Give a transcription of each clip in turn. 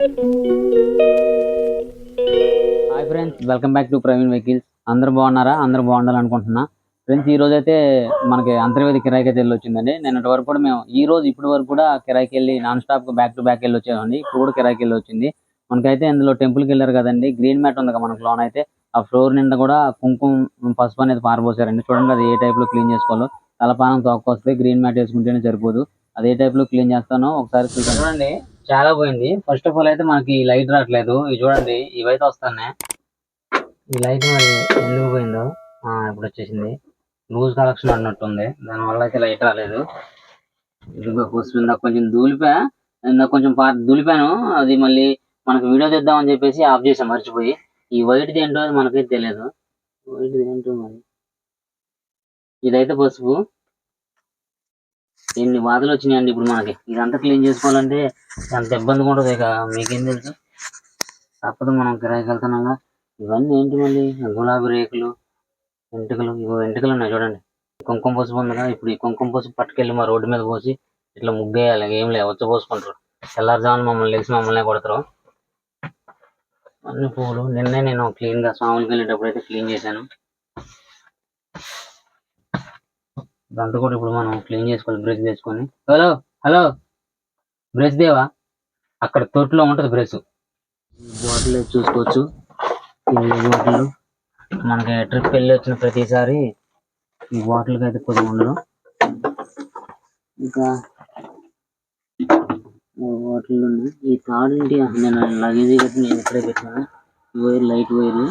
Hi friends, welcome back to Praveen vehicles. అందరూ బాగున్నారా? అందరూ బాగుండాలనుకుంటున్నా. ఫ్రెండ్స్, ఈ రోజు అయితే మనకి అంతర్వేది కిరాయికి అయితే వెళ్ళి వచ్చిందండి. నిన్నటి వరకు కూడా మేము ఇప్పటి వరకు కూడా కిరాయికి వెళ్ళి non stop back to back వెళ్ళి వచ్చామండి. ఇప్పుడు కూడా కిరాయికి వెళ్ళి వచ్చింది. మనకైతే ఇందులో టెంపుల్కి వెళ్ళారు కదండి, గ్రీన్ మ్యాట్ ఉంది కదా మనకు లోన్ అయితే. ఆ ఫ్లోర్ నిండా కూడా కుంకుమ పసుపు అనేది పారబోసారండి. చూడండి అది ఏ టైప్ లో క్లీన్ చేసుకోవాలో. తలపానం తోక్కొస్తే గ్రీన్ మ్యాట్ వేసుకుంటేనే సరిపోదు. అదే టైప్ లో క్లీన్ చేస్తాను. ఒకసారి చూడండి, చాలా పోయింది. ఫస్ట్ ఆఫ్ ఆల్ అయితే మనకి లైట్ రావట్లేదు. ఇవి చూడండి, ఇవైతే వస్తున్నాయి. ఈ లైట్ మరి ఎందుకు పోయిందో ఇప్పుడు వచ్చేసింది. లూజ్ కలెక్షన్ అన్నట్టుంది, దానివల్ల అయితే లైట్ రాలేదు. ఇదిగో కూర్చుందా కొంచెం దూలిపా, ఇందాక కొంచెం దూలిపాను. అది మళ్ళీ మనకు వీడియో తెద్దామని చెప్పేసి ఆఫ్ చేసాం మర్చిపోయి. ఈ వైట్ది ఏంటో అది మనకైతే తెలియదు. వైట్ది ఏంటో మరి. ఇదైతే పసుపు. ఎన్ని బాధలు వచ్చినాయండి ఇప్పుడు మనకి. ఇదంతా క్లీన్ చేసుకోవాలంటే ఎంత ఇబ్బందిగా ఉంటుంది. ఇక మీకేం తెలుసు, తప్పదు, మనం కిరాయికి వెళ్తున్నాగా. ఇవన్నీ ఏంటి మళ్ళీ గులాబీ రేకులు, వెంట్రుకలు. ఇగో వెంట్రుకలు ఉన్నాయి చూడండి. కుంకుమ పసుపు ఉంది కదా, ఇప్పుడు ఈ కుంకుమ పసుపు పట్టుకెళ్ళి మా రోడ్డు మీద పోసి ఇట్లా ముగ్గేయాలి. ఏం లేదు, వచ్చి పోసుకుంటారు. తెల్లారుజామున మమ్మల్ని లేచి మమ్మల్ని కొడతారు. అన్ని పువ్వులు నిన్నే నేను క్లీన్ గా స్వాములకి వెళ్ళేటప్పుడు అయితే క్లీన్ చేశాను. దాంతో కూడా ఇప్పుడు మనం క్లీన్ చేసుకోవాలి, బ్రష్ తెచ్చుకొని. హలో హలో, బ్రష్ దేవా, అక్కడ తొట్టులో ఉంటుంది బ్రష్. బాటిల్ చూసుకోవచ్చు. బాటిల్ మనకి ట్రిప్ వెళ్ళి వచ్చిన ప్రతిసారి ఈ బాటిల్కి అయితే కొద్దిగా ఉండడం. ఇంకా బాటిల్ ఉన్నాయి. ఈ తాడు ఏంటి, నేను లగేజీ కట్టి నేను ఇక్కడే పెట్టాను. Wire, light wire.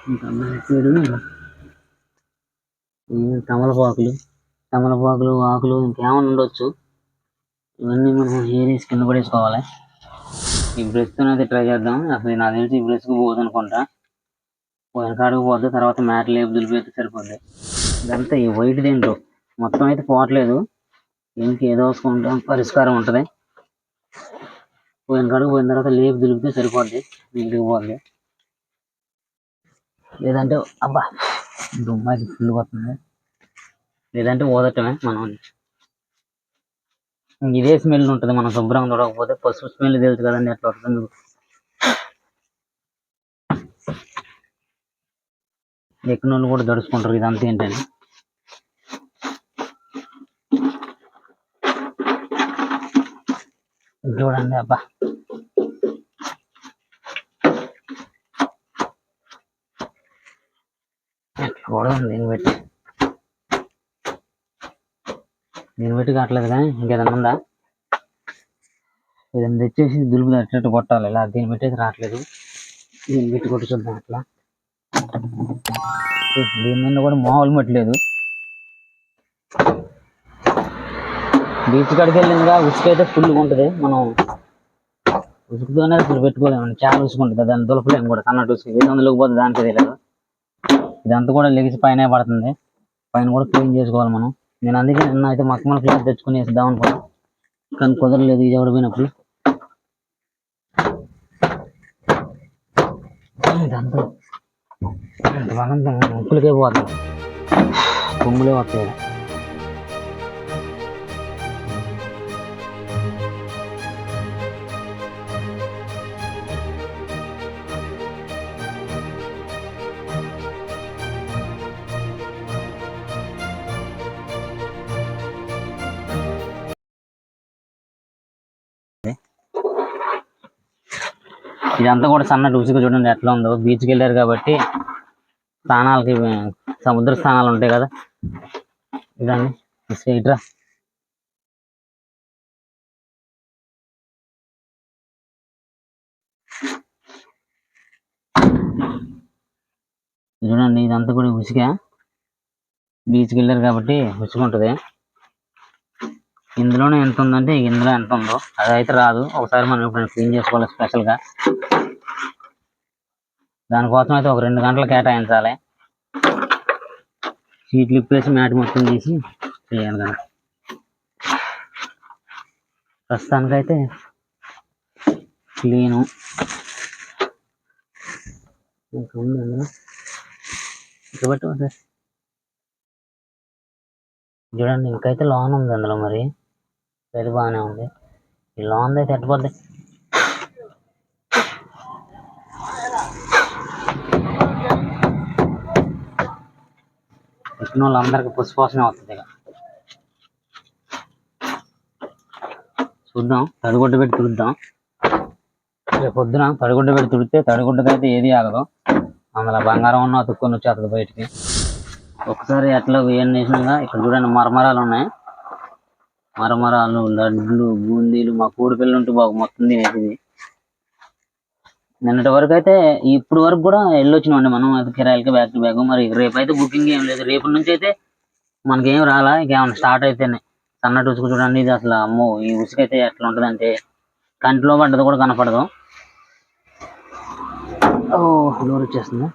ఇంకా తమలపాకులు ఆకులు ఇంకేమైనా ఉండొచ్చు. ఇవన్నీ మనం ఏరేసి కింద పడేసుకోవాలి. ఈ బ్రష్తో అయితే ట్రై చేద్దాం. అసలు నాకు తెలిసి ఈ బ్రష్కి పోదు అనుకుంటా. పోయిన కాడికి పోద్ది, తర్వాత మ్యాట్ లేపు దులిపి సరిపోద్ది. ఇదంతా ఈ వైట్ దేంట్లో మొత్తం అయితే పోవట్లేదు. దీనికి ఏదో ఒకటి పరిష్కారం ఉంటుంది. పోయిన కాడికి పోయిన తర్వాత లేపు దులిపితే సరిపోద్ది, ఇంటికి పోద్ది. లేదంటే అబ్బా దుమ్మాకి ఫుల్ పడుతుంది. లేదంటే ఓదటమే మనం. ఇదే స్మెల్ ఉంటుంది మనం శుభ్రంగా చూడకపోతే. పసుపు స్మెల్ తెలుసు కదండి ఎట్లా వస్తుంది. ఎక్కినోళ్ళు కూడా దడుచుకుంటారు ఇదంతా ఏంటని. చూడండి అబ్బా, కూడా దీన్ని పెట్టి కావట్లేదు. కానీ ఇంకేదన్నా ఉందా? ఏదైనా తెచ్చేసి దులుపు తట్టేట్టు కొట్టాలి. ఇలా దీన్ని పెట్టేసి రావట్లేదు. దీన్ని పెట్టి కొట్టి చూద్దాం అట్లా. దీని మీద కూడా మామూలు మట్టలేదు. బీచ్ కాడికి వెళ్ళిందిగా, ఉసుక అయితే ఫుల్గా ఉంటుంది. మనం ఉసుకుతోనే అసలు పెట్టుకోలేమండి, చాలా ఉసుకు ఉంటుంది. దాన్ని దులపలేము కూడా. కన్నట్టు ఉసుకు ఏది అందులోకి పోతే దానికి తెలియదు. ఇదంతా కూడా లెగిసి పైన పడుతుంది. పైన కూడా క్లీన్ చేసుకోవాలి మనం. నేను అందుకే నిన్న అయితే మక్కమల క్లాత్ తెచ్చుకుని వేసిద్దాం అనుకున్నా, కానీ కుదరలేదు ఇది ఎవడ పోయినప్పుడు. ఇదంతా బలంతా ముక్కులకే పోతుంది, కొమ్ములే వస్తాయి. ఇదంతా కూడా సన్నటి ఉసుక. చూడండి ఎట్లా ఉందో. బీచ్కి వెళ్ళారు కాబట్టి స్నానాలకి, సముద్ర స్నానాలు ఉంటాయి కదా. ఇదండి ఉసుక. ఇట్రా, చూడండి ఇదంతా కూడా ఉసుక. బీచ్కి వెళ్ళారు కాబట్టి ఉసుక ఉంటుంది. ఇందులోనే ఎంత ఉందంటే ఇందులో ఎంత ఉందో అదైతే రాదు. ఒకసారి మనం ఇప్పుడు క్లీన్ చేసుకోవాలి స్పెషల్గా. దానికోసం అయితే ఒక 2 గంటలు కేటాయించాలి. సీట్లు ఇప్పేసి మ్యాట్ మొత్తం తీసి చేయాలి కదా. ప్రస్తుతానికైతే క్లీను ఇంకా ఉంది అందులో. కాబట్టి సార్ చూడండి, ఇంకైతే లోన్ ఉంది అందులో. మరి అది బాగానే ఉంది. ఈ లోన్ అయితే ఎట్టుపోద్ది. పుట్టిన వాళ్ళందరికీ పుష్పవాసనే వస్తుంది. ఇక చూద్దాం, తడిగుడ్డ పెట్టి తుడుద్దాం. రేపు పొద్దున తడిగుడ్డ పెట్టి తుడితే తడిగుడ్డకైతే ఏది ఆగదు, అందులో బంగారం ఉన్న తుక్కొని వచ్చేస్తుంది బయటికి. ఒకసారి అట్లా వేయండి వేసినాక ఇక్కడ చూడండి మరమరాలు ఉన్నాయి. మరమరాలు, లడ్లు, బూందీలు, మా కూడి పిల్లలు ఉంటే బాగు మొత్తం తినేది. నిన్నటి వరకు అయితే ఇప్పుడు వరకు కూడా వెళ్ళొచ్చినామండి మనం అయితే కిరాయిలకి బ్యాక్ టు బ్యాక్. మరి రేపు అయితే బుకింగ్ ఏం లేదు, రేపు నుంచి అయితే మనకేం రాలా, ఇంకేమైనా స్టార్ట్ అయితేనే. సన్నటి ఉసుకు చూడండి, ఇది అసలు అమ్మో ఈ ఉసుకు అయితే ఎట్లా ఉంటుంది అంటే కంటిలో పడ్డది కూడా కనపడదు. ఓ డోర్ వచ్చేస్తుంది.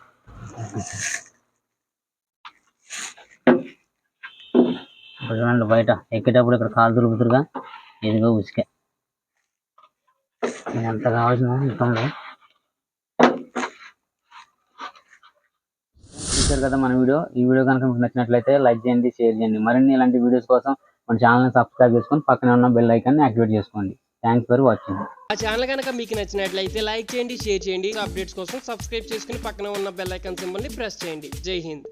చూడండి బయట ఎక్కేటప్పుడు ఇక్కడ కాలు దులుపుతురుగా, ఇదిగో ఉసుకే. ఎంత కావాల్సిన మొత్తంలో చూశారు కదా మన వీడియో. ఈ వీడియో కనుక మీకు నచ్చినట్లయితే లైక్ చేయండి, షేర్ చేయండి. మరిన్ని ఇలాంటి వీడియోస్ కోసం మన ఛానల్ని సబ్స్క్రైబ్ చేసుకొని పక్కనే ఉన్న బెల్ ఐకాన్ని యాక్టివేట్ చేసుకోండి. Thanks for watching. ఆ ఛానల్ కనుక మీకు నచ్చినట్లయితే లైక్ చేయండి, షేర్ చేయండి. అప్డేట్స్ కోసం సబ్స్క్రైబ్ చేసుకుని పక్కన ఉన్న బెల్ ఐకాన్ సింబల్ని ప్రెస్ చేయండి. జై హింద్.